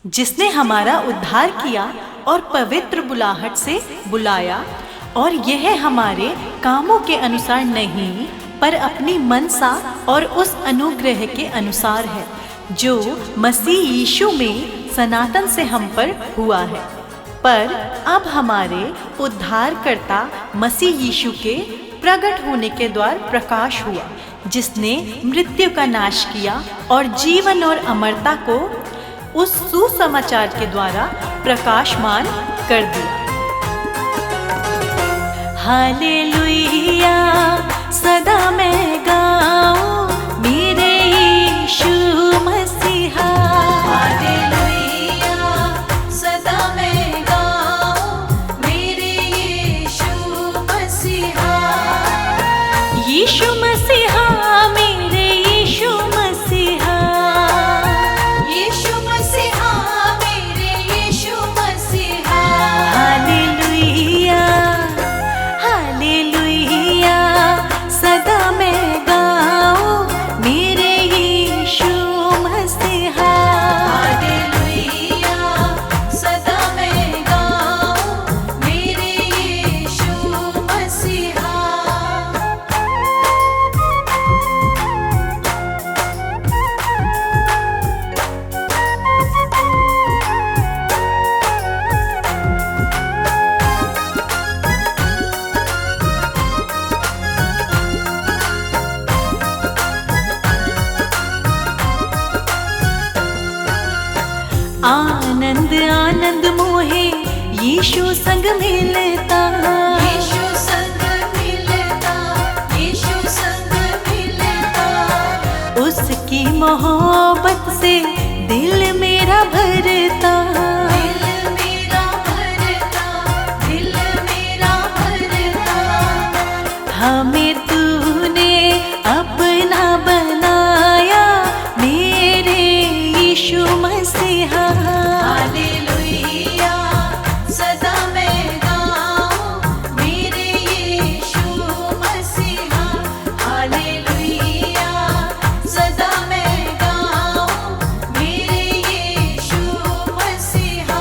जिसने हमारा उद्धार किया और पवित्र बुलाहट से बुलाया, और यह हमारे कामों के अनुसार नहीं पर अपनी मनसा और उस अनुग्रह के अनुसार है जो मसीह यीशु में सनातन से हम पर हुआ है। पर अब हमारे उद्धारकर्ता मसीह यीशु के प्रकट होने के द्वार प्रकाश हुआ, जिसने मृत्यु का नाश किया और जीवन और अमरता को उस सुसमाचार के द्वारा प्रकाशमान कर दिया। हालेलुया, सदा मैं गाऊं मेरे यीशु मसीहा। हालेलुया, सदा मैं गाऊं मेरे यीशु मसीहा। यीशु मसीहा, मेरे यीशु मसीहा। यीशु मसीहा, मेरे यीशु मसीहा। हालेलुया, हालेलुया, सदा मैं गाऊं मेरे यीशु मसीहा। हालेलुया, सदा मैं गाऊं मेरे यीशु मसीहा। आनंद आनंद मोहे यीशु संग मिलता। यीशु संग मिलता, यीशु संग मिलता। उसकी मोहब्बत से दिल मेरा भरता। दिल मेरा भरता, दिल मेरा भरता। हमें तूने अपना बनाया मेरे यीशु मसीहा। हालेलुया, सदा मैं गाऊं मेरे यीशु मसीहा। हालेलुया, सदा मैं गाऊं मेरे यीशु मसीहा।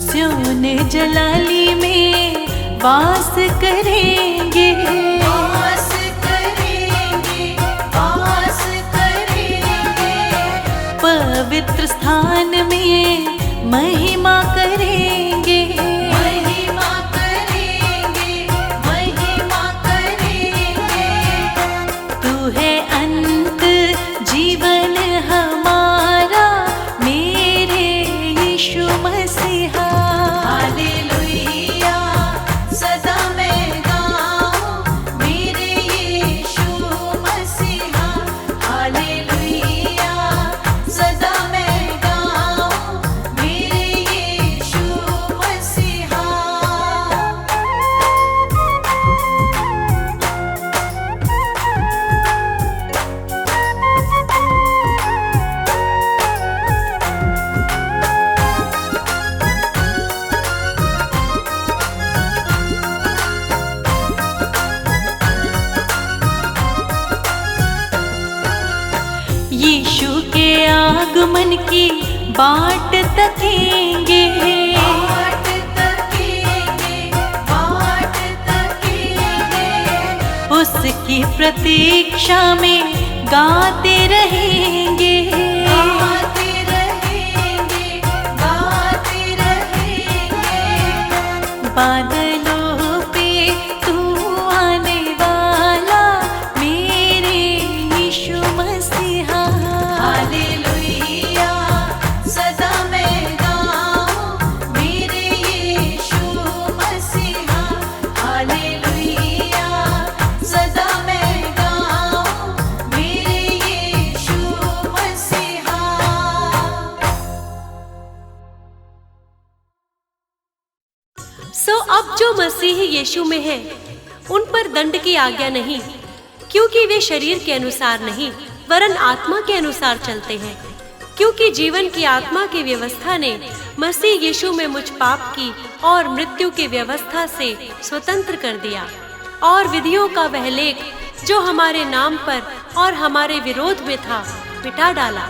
सियोने जलाली में वास करेंगे। वास करेंगे, वास करेंगे। पवित्र स्थान में महिमा करेंगे। महिमा करेंगे, महिमा करेंगे। तू है अंत जीवन हमारा मेरे यीशु मसीहा। हालेलुया, सदा मैं गाऊं मेरे यीशु मसीहा। हालेलुया, सदा मैं गाऊं मेरे यीशु मसीहा। यीशु के आगमन की बाट तकेंगे। बाट तकेंगे, बाट तकेंगे। उसकी प्रतीक्षा में गाते रहेंगे। गाते रहेंगे, गाते रहेंगे। बादलों पे तू आने वाला मेरे यीशु मसीहा। हालेलुया, सदा मैं गाऊं मेरे यीशु मसीहा। हालेलुया, सदा मैं गाऊं मेरे यीशु मसीहा। अब जो मसीह यीशु में है उन पर दंड की आज्ञा नहीं, क्योंकि वे शरीर के अनुसार नहीं वरन आत्मा के अनुसार चलते हैं। क्योंकि जीवन की आत्मा की व्यवस्था ने मसीह यीशु में मुझ पाप की और मृत्यु की व्यवस्था से स्वतंत्र कर दिया और विधियों का वह लेख जो हमारे नाम पर और हमारे विरोध में था मिटा डाला।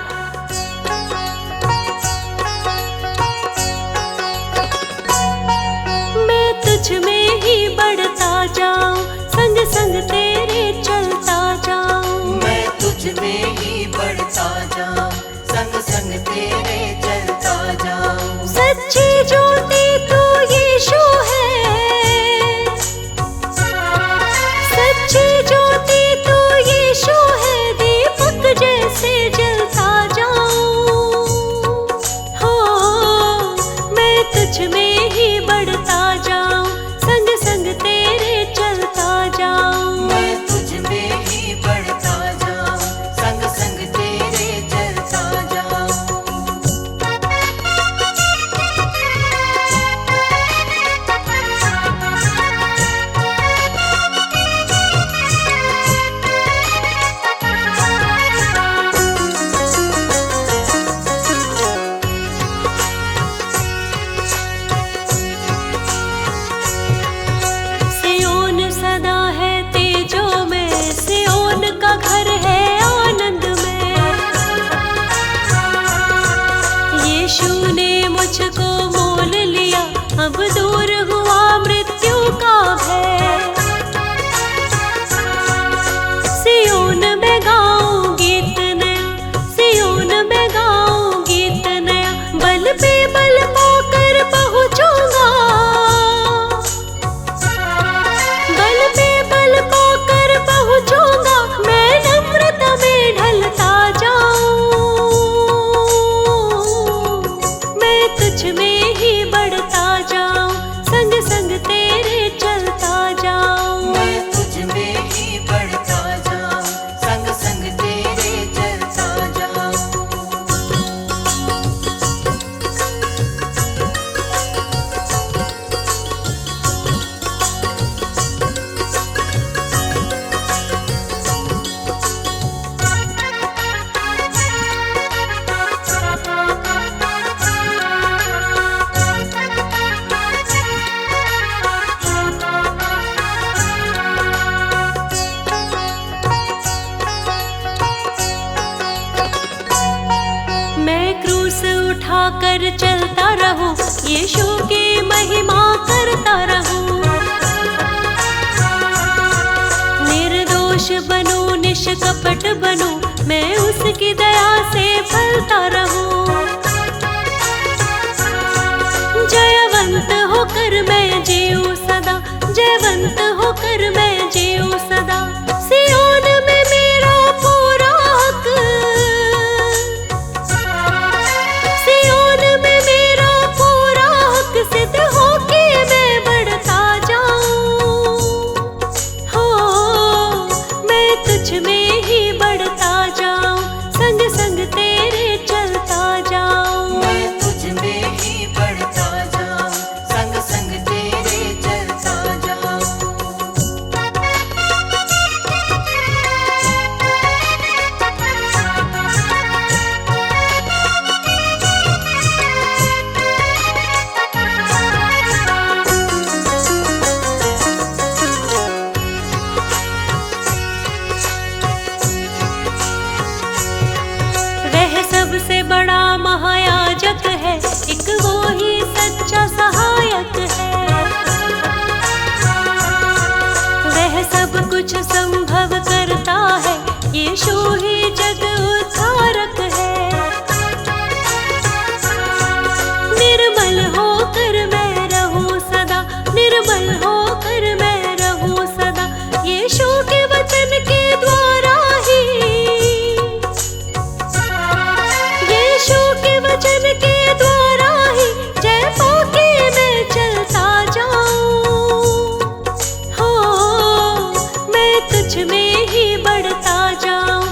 मैं तुझ में ही बढ़ता जाऊं, संग संग तेरे चलता जाऊं। मैं तुझ में ही बढ़ता जाऊं, संग संग तेरे चलता जाऊं। सच्ची ज्योति तू यीशु है, सच्ची ज्योति तू यीशु है, दीपक जैसे जलता जाऊं। हो मैं तुझ में ही बढ़ता जाऊं, संग संग तेरे चलता जाऊं। मैं तुझ में ही बढ़ता जाऊं, संग संग तेरे चलता जाऊं। सियोन सदा है तेजो में, सियोन का घर है आनंद में। यीशु ने मुझको मोल लिया, अब दूर हुआ मृत्यु का भय। सियोन में गाऊं गीत नया, सियोन में गाऊं गीत नया, बल पे बल पाकर पहुंचूंगा, बल पे बल पाकर पहुंचूंगा। मैं नम्रता में ढलता जाऊं, मैं तुझ में ही बढ़ता जाऊं, संग संग तेरे चलता जाऊं। मैं तुझ में ही बढ़ता जाऊं, संग संग तेरे चलता जाऊं। मैं क्रूस उठाकर चलता रहूं, यीशु की महिमा करता रहूं। निर्दोष बनूं, निष्कपट बनूं, मैं उसकी दया से फलता रहूं। जयवंत होकर मैं जीऊं सदा, जयवंत होकर मैं जीऊं सदा। सियोन में मेरा पूरा हक, सियोन में मेरा पूरा हक सिद्ध होके मैं बढ़ता जाऊं। हो मैं तुझ में ही बढ़ता जाऊं, संग संग तेरे चलता जाऊं। मैं तुझ में ही बढ़ता जाऊं, संग संग तेरे चलता जाऊं। वह सबसे बड़ा महायाजक है, एक वो ही सच्चा सहायक है। वह सब कुछ संभव करता है, यीशु ही जग उद्धारक है। निर्मल होकर मैं रहूं सदा, निर्मल होकर मैं रहूं सदा। यीशु के वचन के द्वारा ही, यीशु के वचन के द्वारा ही जय पाके मैं चलता जाऊं। हो मैं तुझ में ही बढ़ता जाऊं,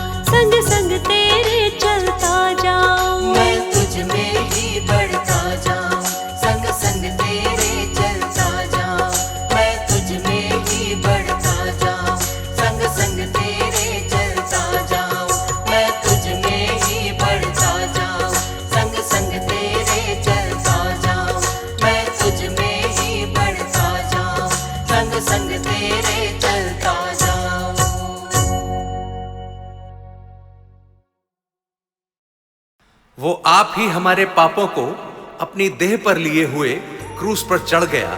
वो आप ही हमारे पापों को अपनी देह पर लिए हुए क्रूस पर चढ़ गया,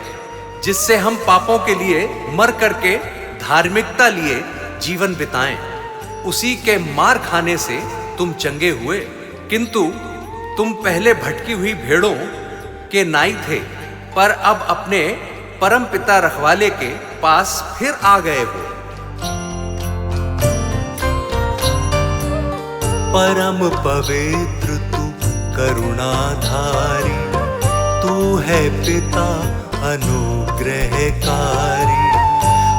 जिससे हम पापों के लिए मर करके धार्मिकता लिए जीवन बिताएं। उसी के मार खाने से तुम चंगे हुए, किंतु तुम पहले भटकी हुई भेड़ों के नाई थे, पर अब अपने परम पिता रखवाले के पास फिर आ गए हो। परम पवित्र तू करुणाधारी, तू है पिता अनुग्रहकारी।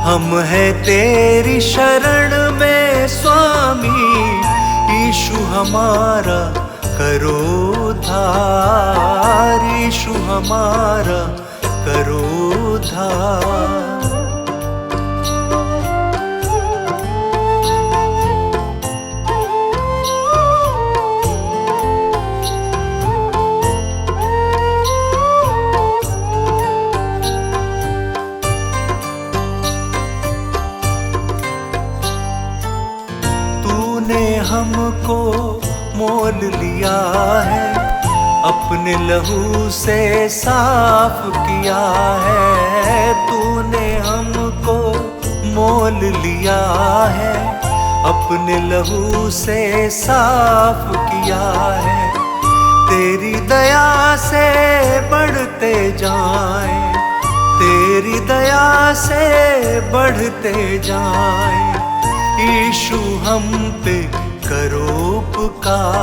हम है तेरी शरण में स्वामी, यीशु हमारा करो उद्धार, यीशु हमारा करो उद्धार। हमको मोल लिया है, अपने लहू से साफ किया है। तूने हमको मोल लिया है, अपने लहू से साफ किया है। तेरी दया से बढ़ते जाएं, तेरी दया से बढ़ते जाएं। यीशु हम पे करो उपकार,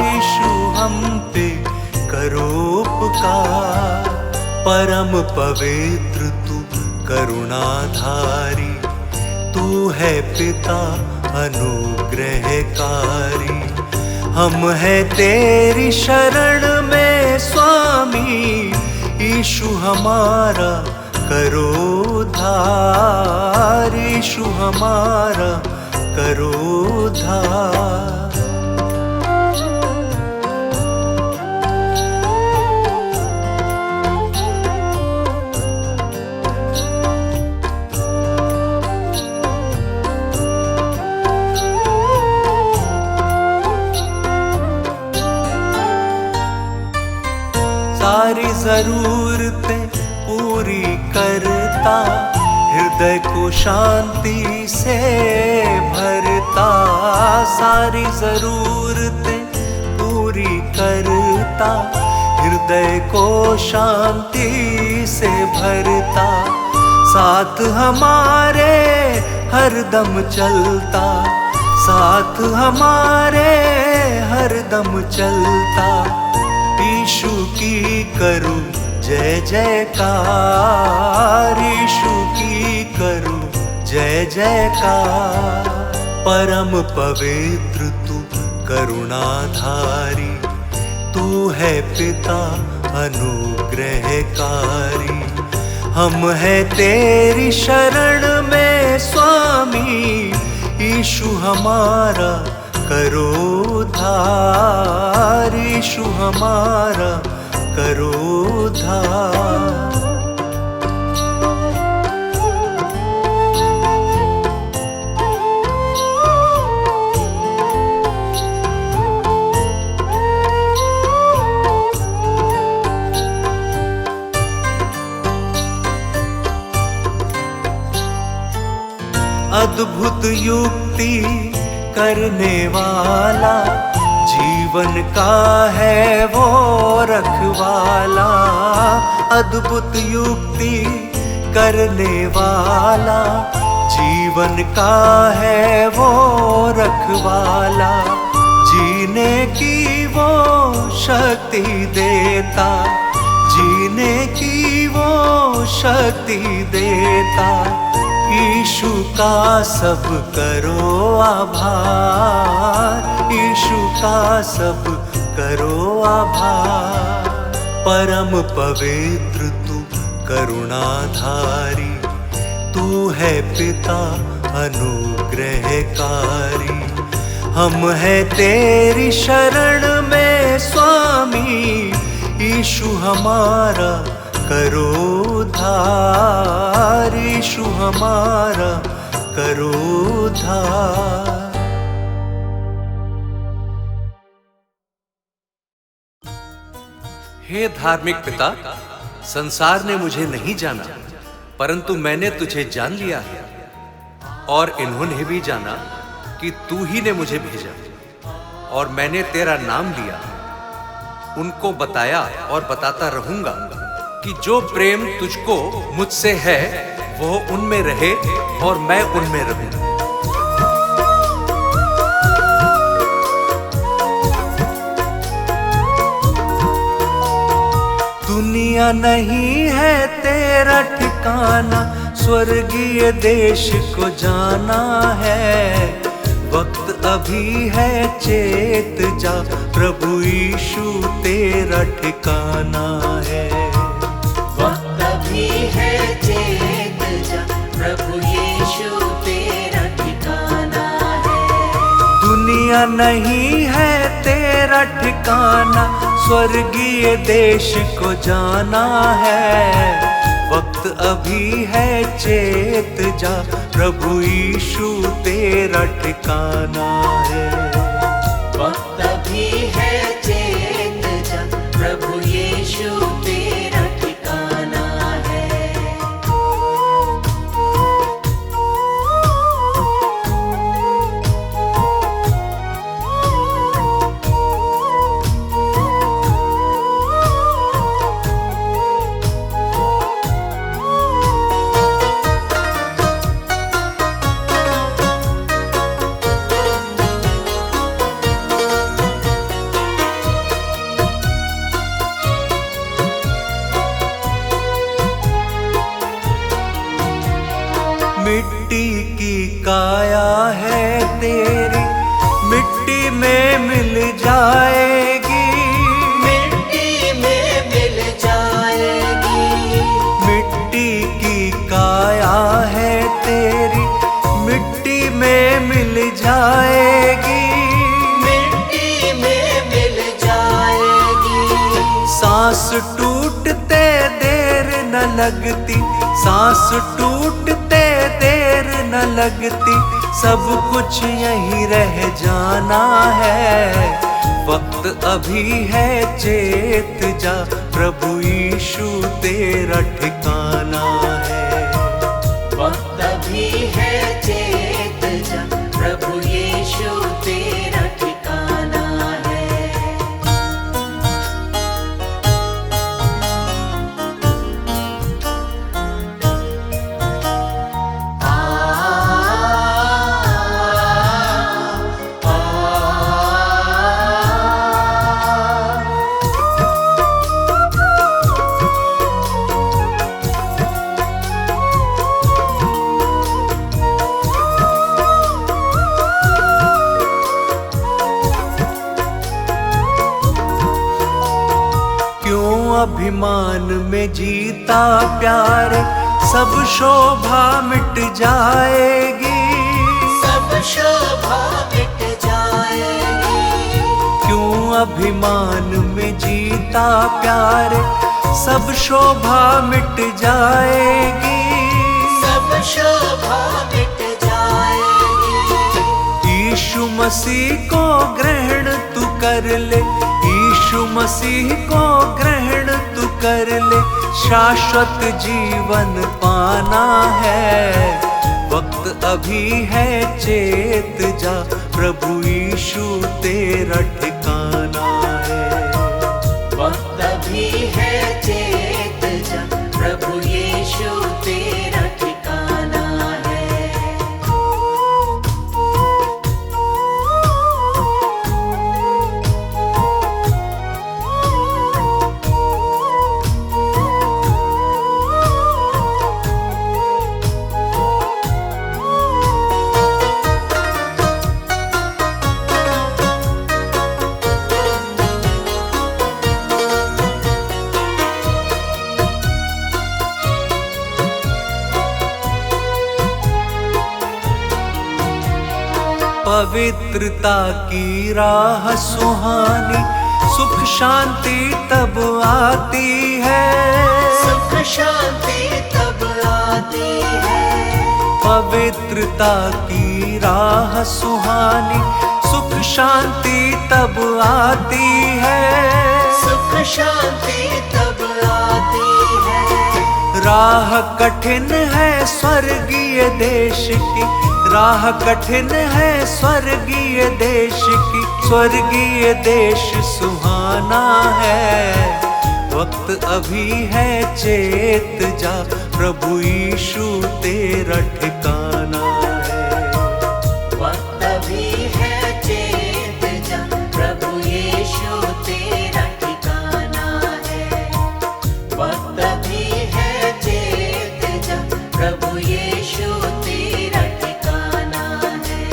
यीशु हम पे करो उपकार। परम पवित्र तू करुणाधारी, तू है पिता अनुग्रहकारी। हम है तेरी शरण में स्वामी, यीशु हमारा करो उद्धार, यीशु हमारा करो उद्धार। सारी जरूरतें पूरी करता, हृदय को शांति से भरता। सारी जरूरतें पूरी करता, हृदय को शांति से भरता। साथ हमारे हरदम चलता, साथ हमारे हरदम चलता। यीशु की करूं जय जयकार, यीशु की करूं जय जयकार। परम पवित्र तू करुणाधारी, तू है पिता अनुग्रहकारी। हम है तेरी शरण में स्वामी, यीशु हमारा करो उद्धार, यीशु हमारा करो उद्धार। अद्भुत युक्ति करने वाला, जीवन का है वो रखवाला। अद्भुत युक्ति करने वाला, जीवन का है वो रखवाला। जीने की वो शक्ति देता, जीने की वो शक्ति देता। यीशु का सब करो आभार, यीशु का सब करो आभार। परम पवित्र तू करुणाधारी, तू है पिता अनुग्रहकारी। हम है तेरी शरण में स्वामी, यीशु हमारा करो उद्धार, यीशु हमारा करो उद्धार। हे धार्मिक पिता, संसार ने मुझे नहीं जाना, परंतु मैंने तुझे जान लिया है, और इन्होंने भी जाना कि तू ही ने मुझे भेजा, और मैंने तेरा नाम लिया। उनको बताया और बताता रहूंगा कि जो प्रेम तुझको मुझसे है वो उनमें रहे और मैं उनमें रहूं। दुनिया नहीं है तेरा ठिकाना, स्वर्गीय देश को जाना है। वक्त अभी है, चेत जा, प्रभु यीशु तेरा ठिकाना है। वक्त अभी है, चेत जा, प्रभु यीशु तेरा ठिकाना है। दुनिया नहीं है तेरा ठिकाना, स्वर्गीय देश को जाना है। वक्त अभी है, चेत जा, प्रभु यीशु तेरा ठिकाना है। वक्त अभी है, चेत जा, प्रभु यीशु तेरा ठिकाना है। मिट्टी की काया है तेरी, मिट्टी में मिल जाएगी। मिट्टी में मिल जाएगी। मिट्टी की काया है तेरी, मिट्टी में मिल जाएगी। मिट्टी में मिल जाएगी। सांस टूटते देर न लगती, सांस टूटते देर न लगती, सब कुछ यहीं रह जाना है। वक्त अभी है, चेत जा, प्रभु यीशु तेरा ठिकाना है। वक्त अभी है, चेत जा, प्रभु यीशु तेरा ठिकाना है। अभिमान में जीता प्यार, सब शोभा मिट जाएगी। सब शोभा मिट जाएगी। क्यों अभिमान में जीता प्यार, सब शोभा मिट जाएगी। सब शोभा मिट जाएगी। यीशु मसीह को ग्रहण तू कर ले, यीशु मसीह को ग्रहण तू कर ले, शाश्वत जीवन पाना है। वक्त अभी है, चेत जा, प्रभु यीशु तेरा ठिकाना है। वक्त अभी है, चेत जा, प्रभु यीशु तेरा ठिकाना है। पवित्रता की राह सुहानी, सुख शांति तब आती है। सुख शांति तब आती है। पवित्रता की राह सुहानी, सुख शांति तब आती है। सुख शांति तब आती है। राह कठिन है स्वर्गीय देश की, राह कठिन है स्वर्गीय देश की, स्वर्गीय देश सुहाना है। वक्त अभी है चेत जा, प्रभु यीशु तेरा ठिकाना है। वक्त अभी है चेत जा, प्रभु यीशु तेरा ठिकाना है। वक्त अभी है चेत जा, प्रभु यीशु तेरा ठिकाना है।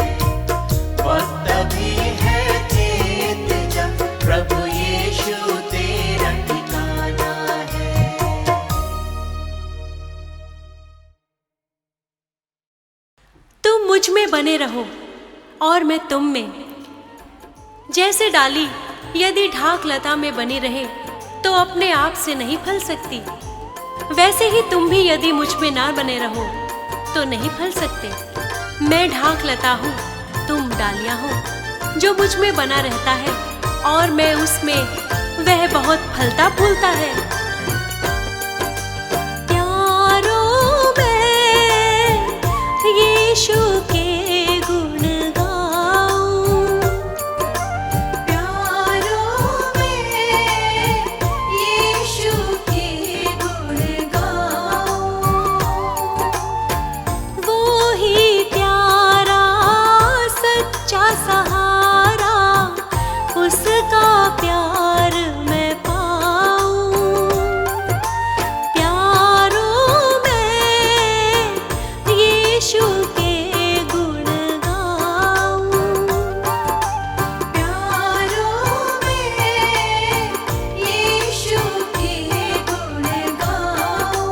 वक्त अभी है चेत जा, प्रभु यीशु तेरा ठिकाना है। तुम मुझ में बने रहो और मैं तुम में। जैसे डाली यदि ढाक लता में बनी रहे तो अपने आप से नहीं फल सकती, वैसे ही तुम भी यदि मुझ में ना बने रहो तो नहीं फल सकते। मैं ढाक लता हूँ, तुम डालियाँ हो। जो मुझ में बना रहता है और मैं उसमें, वह बहुत फलता फूलता है। प्यारों में यीशु के गुण गाऊं, प्यारों में यीशु के गुण गाऊं। वो ही प्यारा सच्चा सहारा, उसका प्यार मैं पाऊं। प्यारों में यीशु के गुण गाऊं, प्यारों में यीशु के गुण गाऊं।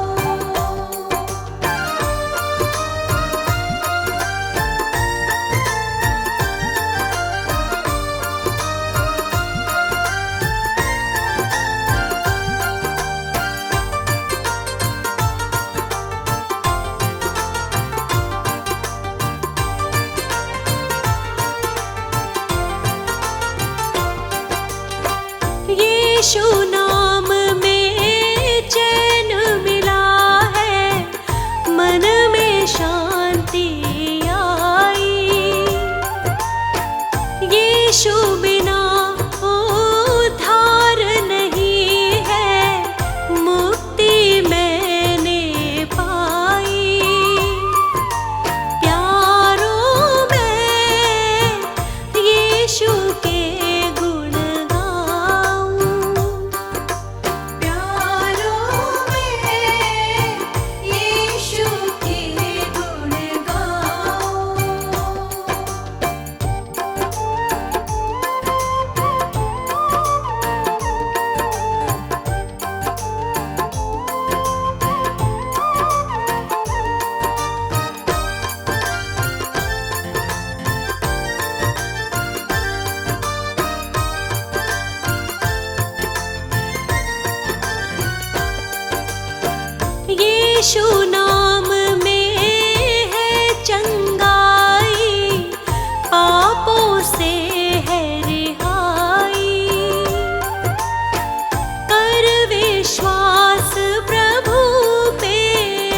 यीशु नाम में चैन मिला है, मन में शांति आई। यीशु बिना उद्धार नहीं है, मुक्ति मैंने पाई। प्यारों में यीशु के गुण गाऊं, प्यारों में यीशु के गुण गाऊं। यीशु नाम में है चंगाई, पापों से है रिहाई। कर विश्वास प्रभु पे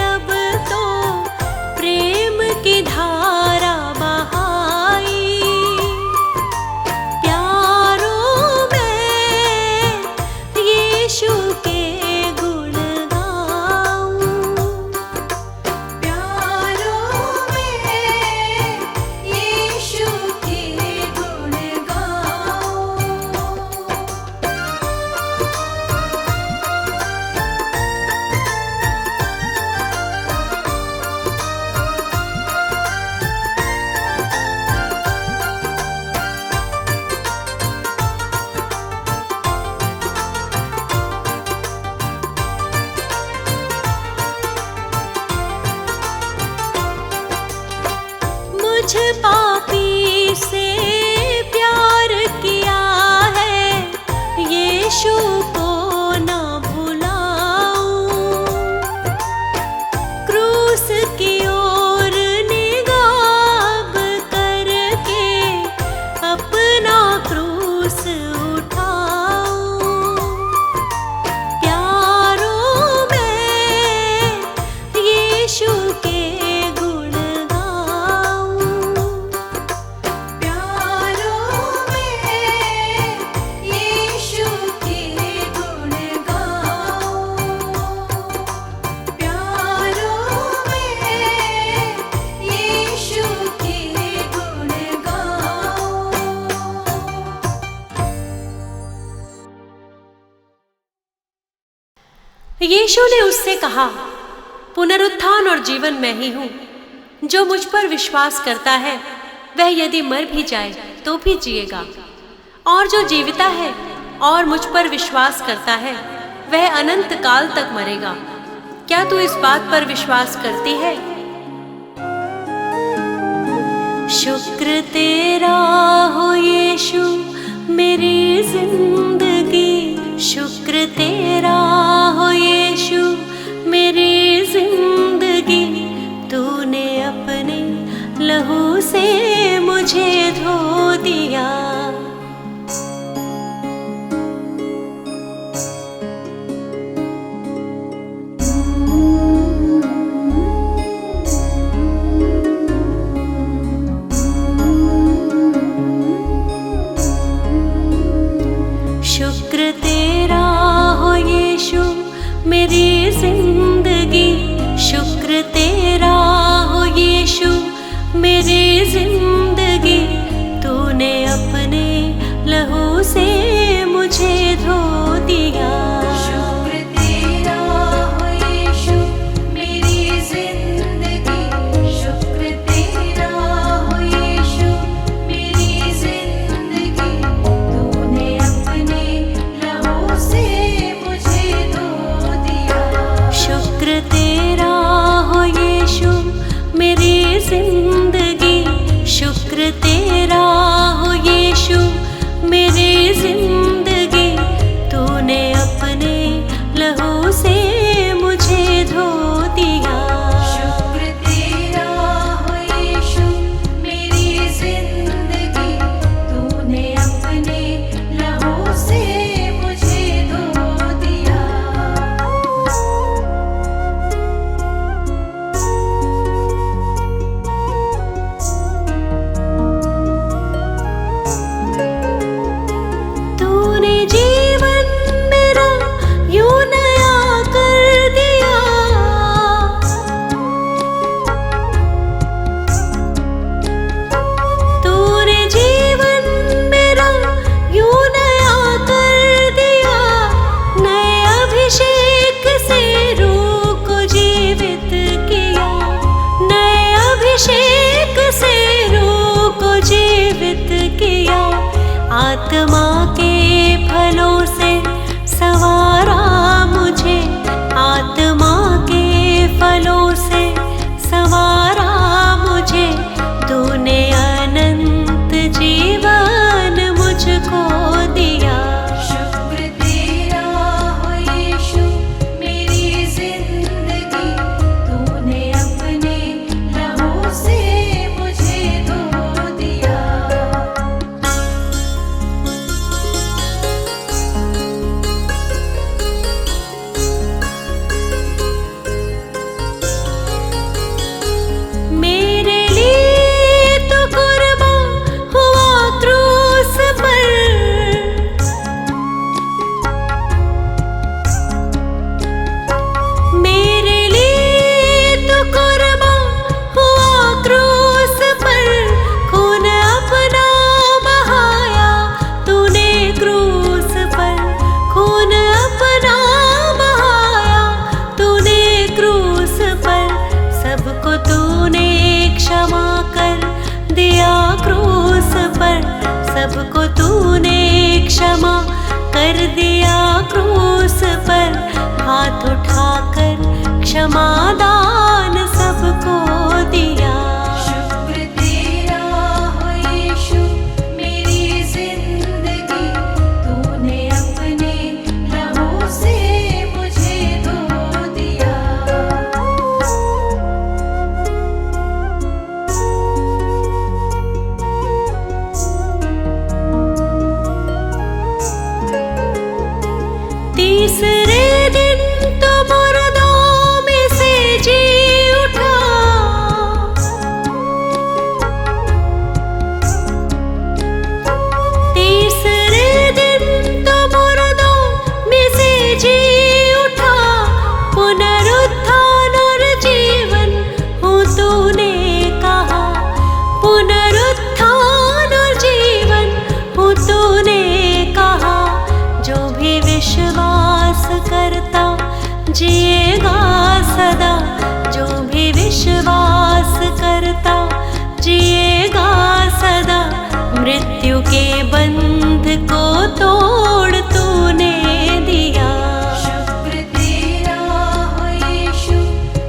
अब तो प्रेम की धारा बहाई। प्यारों में यीशु के गुण गाऊं, प्यारों में यीशु के गुण गाऊं। मुझ पापी से प्यार किया है, यीशु को ना भुलाऊं। क्रूस की ओर निगाह करके यीशु ने उससे कहा, पुनरुत्थान और जीवन मैं ही हूँ। जो मुझ पर विश्वास करता है वह यदि मर भी जाए तो भी जिएगा, और जो जीविता है और मुझ पर विश्वास करता है वह अनंत काल तक मरेगा। क्या तू इस बात पर विश्वास करती है? शुक्र तेरा हो यीशु मेरी जिंदगी, शुक्र तेरा हो यीशु मेरी जिंदगी। तूने अपने लहू से मुझे धो दिया। शुक्र तेरा हो यीशु मेरी जिंदगी, शुक्र तेरा हो यीशु मेरी जिंदगी। तूने अपने लहू से मुझे धो दिया। शुक्र तेरा हो यीशु मेरी जिंदगी, शुक्र तेरा हो यीशु मेरी जिंदगी। तूने अपने लहू से मुझे धो दिया। शुक्र तेरा हो यीशु मेरी जिंदगी, शुक्र तेरा हो यीशु मेरी जिंदगी। तूने अपने लहू से मुझे धो दिया। शुक्र तेरा हो यीशु मेरी जिंदगी, तूने अपने लहू से मुझे धो दिया। तूने जीवन मेरा यूं नया कर दिया। तूने जीवन मेरा यूं नया कर दिया। नए अभिषेक से रूह को जीवित किया, नए अभिषेक से रूह को जीवित किया। आत्मा के फलों से सवारा मुझे, आत्मा के फलों से सवारा मुझे। तूने अनंत जीवन मुझको दिया। शुक्र तेरा हो यीशु मेरी जिंदगी, तूने अपने लहू से मुझे धो दिया। मेरे लिए तो कुर्बान हुआ क्रूस पर। मेरे लिए तो कुर्बान हुआ क्रूस पर। खून अपना बहाया तूने क्रूस पर, खून अपना बहाया तूने क्रूस पर। सबको तूने क्षमा कर दिया क्रूस पर, सबको तूने क्षमा कर दिया क्रूस पर। हाथ उठाकर क्षमा दान सबको दिया। शुक्र तेरा हो यीशु मेरी जिंदगी, तूने अपने लहू से मुझे धो दिया। तीसरे दिन तो मुर्दों में से जी के बंध को तोड़ तूने दिया। शुक्र तेरा हो यीशु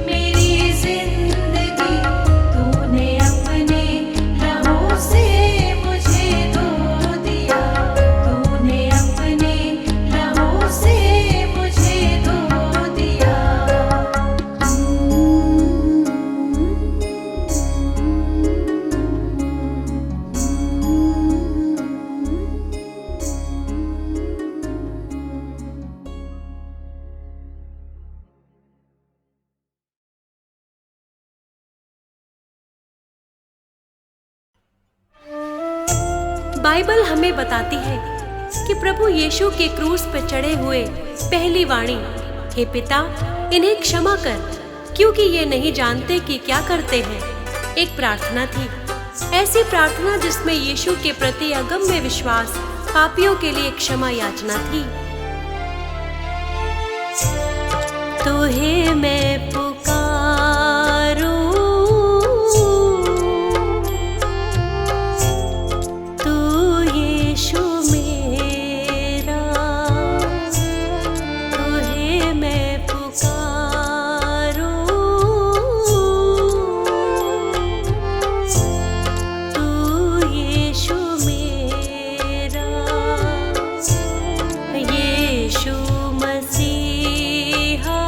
मेरी जिंदगी, तूने अपने लहू से मुझे धो दिया, तूने अपने लहू से मुझे धो दिया। बाइबल हमें बताती है कि प्रभु यीशु के क्रूस पर चढ़े हुए पहली वाणी, हे पिता इन्हें क्षमा कर, क्योंकि ये नहीं जानते कि क्या करते हैं, एक प्रार्थना थी। ऐसी प्रार्थना जिसमें यीशु के प्रति अगम्य विश्वास, पापियों के लिए क्षमा याचना थी। तुहे मैं पुकारूं, तू यीशु मेरा, तुहे मैं पुकारूं, तू यीशु मेरा, यीशु मसीहा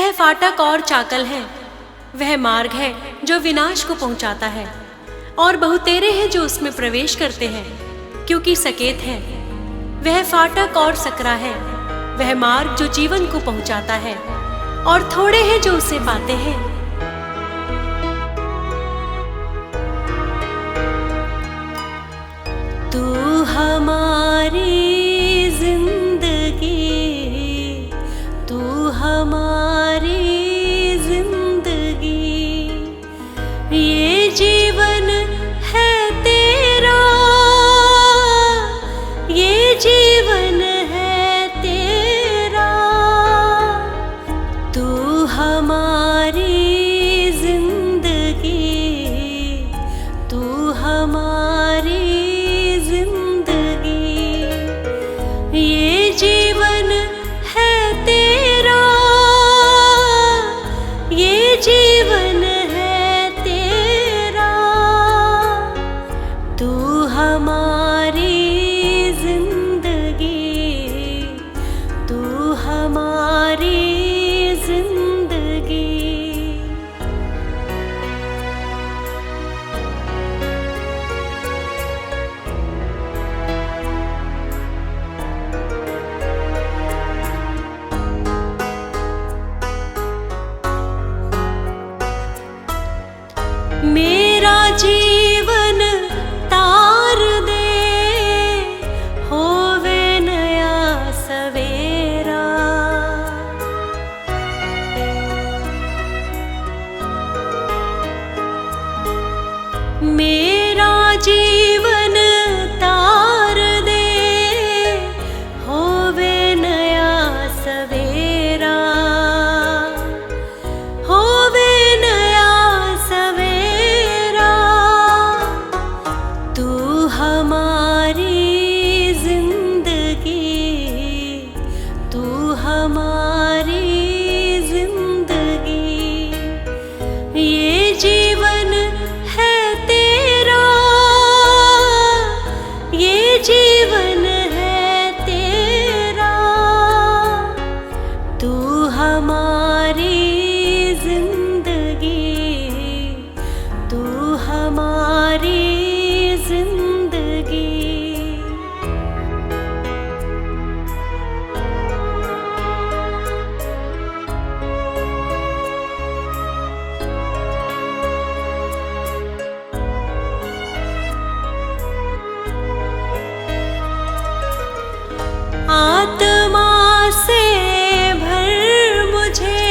वह फाटक और चाकल है, वह मार्ग है जो विनाश को पहुंचाता है, और बहुतेरे हैं जो उसमें प्रवेश करते हैं, क्योंकि सकेत है। वह फाटक और सकरा है, वह मार्ग जो जीवन को पहुंचाता है, और थोड़े हैं जो उसे पाते हैं। तू हमारी जिंदगी, तू हमारी जिंदगी, ये जीवन है तेरा, ये जीवन है तेरा। तू हमारी जिंदगी, तू हमारी जिंदगी, ये जीवन है तेरा, ये जीवन है तेरा। तू हमारी जिंदगी, तू हमारी जिंदगी। मेरा जीवन तार दे, होवे नया सवेरा। मेरा जीवन तार दे, होवे नया सवेरा, होवे नया सवेरा। तू हमारी जिंदगी, तू हमारी जिंदगी, ये जीवन है तेरा, ये जीवन है तेरा। तू हमारी जिंदगी, तू हमारी जिंदगी। आत्मा से भर मुझे,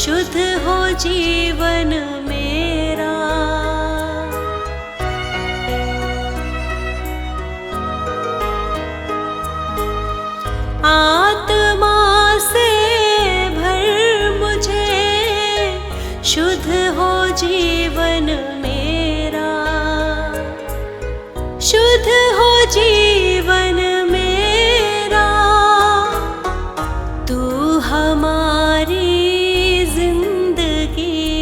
शुद्ध हो जीवन मेरा। आत्मा से भर मुझे, शुद्ध हो जीवन मेरा, शुद्ध हो जीवन मेरा। तू हमारी जिंदगी,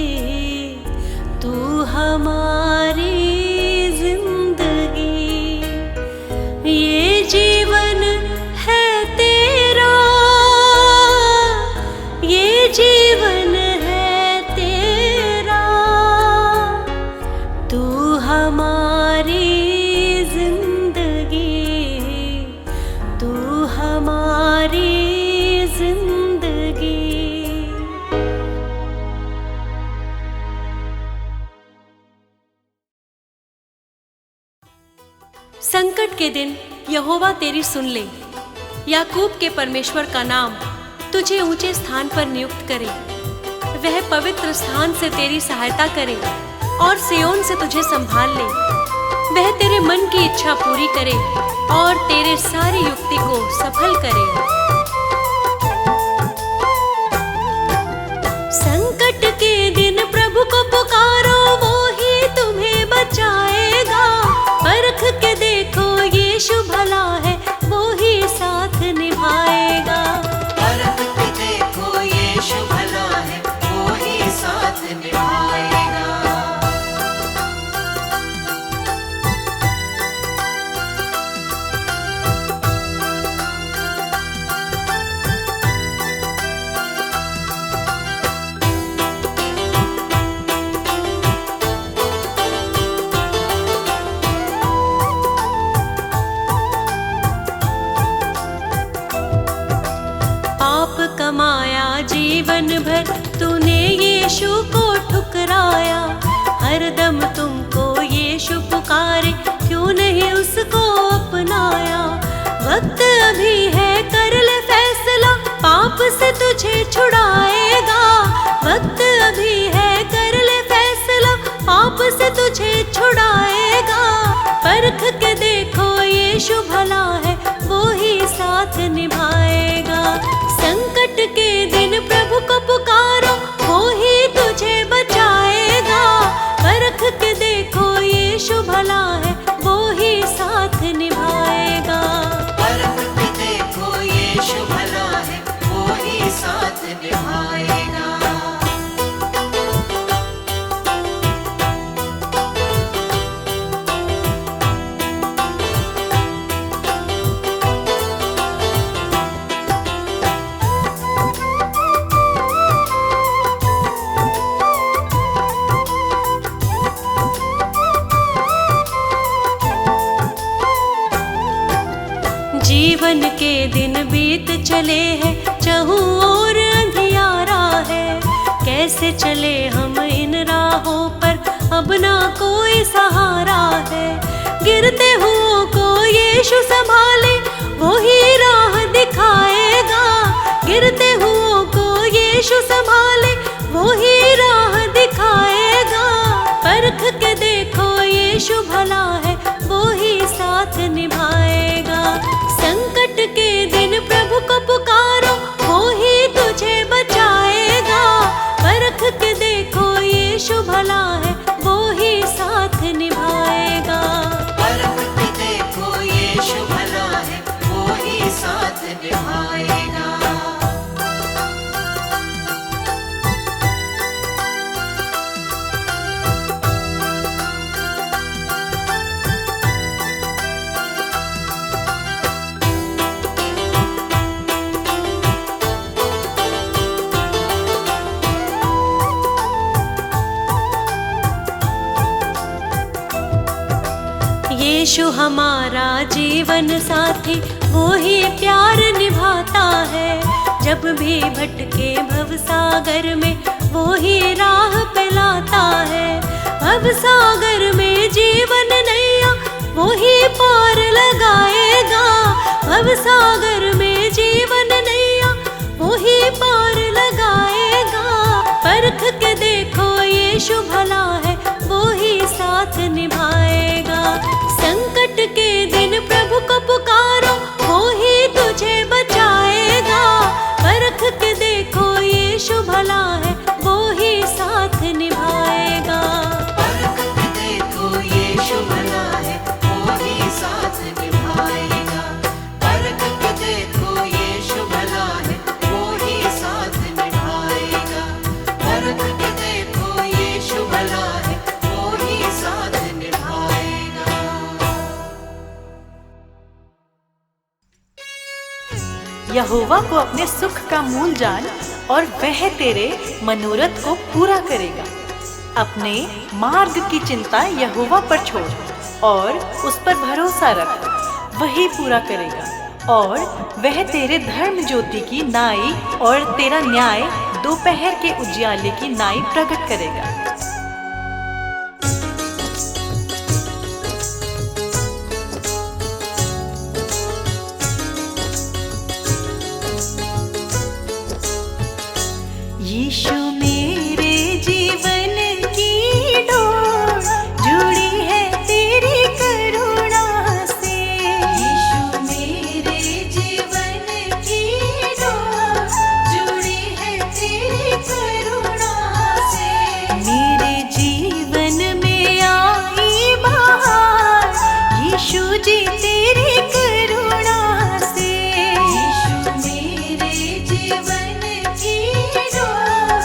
तू हमारी जिंदगी, ये जीवन है तेरा, ये जीवन है तेरा। तू हमारी जिंदगी, तू हमारी जिंदगी। संकट के दिन यहोवा तेरी सुन ले, याकूब के परमेश्वर का नाम तुझे ऊंचे स्थान पर नियुक्त करे। वह पवित्र स्थान से तेरी सहायता करे और सियोन से तुझे संभाल ले। वह तेरे मन की इच्छा पूरी करे और तेरे सारी युक्ति को सफल करे। संकट के दिन प्रभु को पुकारो, वो ही तुम्हें बचाएगा। परख के देखो यीशु भला है, वो ही साथ निभाएगा। परख के देखो यीशु भला है, वो ही साथ निभाएगा। यीशु को ठुकराया। हरदम तुमको यीशु पुकारे, क्यों नहीं उसको अपनाया। वक्त अभी है, कर ले फैसला, पाप से तुझे छुड़ाएगा। वक्त अभी है, कर ले फैसला, पाप से तुझे छुड़ाएगा। परख के देखो यीशु भला है, वो ही साथ निभाएगा। संकट के दिन प्रभु को पुकारो, वो ही तुझे बचाएगा। परख के देखो यीशु भला है, वो ही साथ निभाएगा। परख के देखो यीशु भला है, वो ही साथ निभाएगा। जीवन के दिन बीत चले हैं, चहुं ओर अंधियारा है। कैसे चले हम इन राहों पर, अब ना कोई सहारा है। गिरते हुओं को यीशु संभाले, वो ही राह दिखाएगा। गिरते हुओं को यीशु संभाले, वो ही राह दिखाएगा। परख के देखो यीशु भला है, वो ही साथ निभाएगा। संकट के दिन प्रभु को पुकारो, वो ही तुझे बचाएगा। परख के देखो यीशु भला है, वो ही साथ निभाएगा। परख के देखो यीशु भला है, वो ही साथ निभाएगा। यीशु हमारा जीवन साथी, वो ही प्यार निभाता है। जब भी भटके भवसागर में, वो ही राह पे लाता है। भवसागर में जीवन नैया, वो ही पार लगाएगा। भवसागर में जीवन नैया, वो ही पार लगाएगा। परख के देखो यीशु भला है, वो ही साथ निभाएगा। संकट के दिन प्रभु को पुकारो, वो ही तुझे बचाएगा। परख के देखो यीशु भला है, वो ही साथ निभाएगा। परख के देखो यीशु भला है, वो ही साथ निभाएगा। परख के देखो यीशु भला है, वो ही साथ निभाएगा। परख के देखो यीशु भला है, वो ही साथ निभाएगा। यहोवा को अपने सुख का मूल जान, और वह तेरे मनोरथ को पूरा करेगा। अपने मार्ग की चिंता यहोवा पर छोड़ और उस पर भरोसा रख, वही पूरा करेगा। और वह तेरे धर्म ज्योति की नाई और तेरा न्याय दोपहर के उजियाले की नाई प्रकट करेगा। यीशु मेरे जीवन की डोर जुड़ी है तेरी करुणा से। यीशु मेरे जीवन की डोर जुड़ी है तेरी करुणा से। मेरे जीवन में आई बहार, यीशु जी तेरी करुणा से। यीशु मेरे जीवन की डोर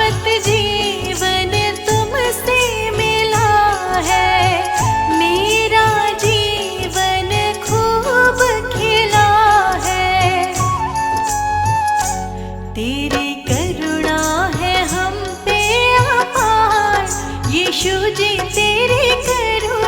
शाश्वत जीवन तुमसे मिला है, मेरा जीवन खूब खिला है। तेरी करुणा है हम पे अपार, यीशु जी तेरी करुणा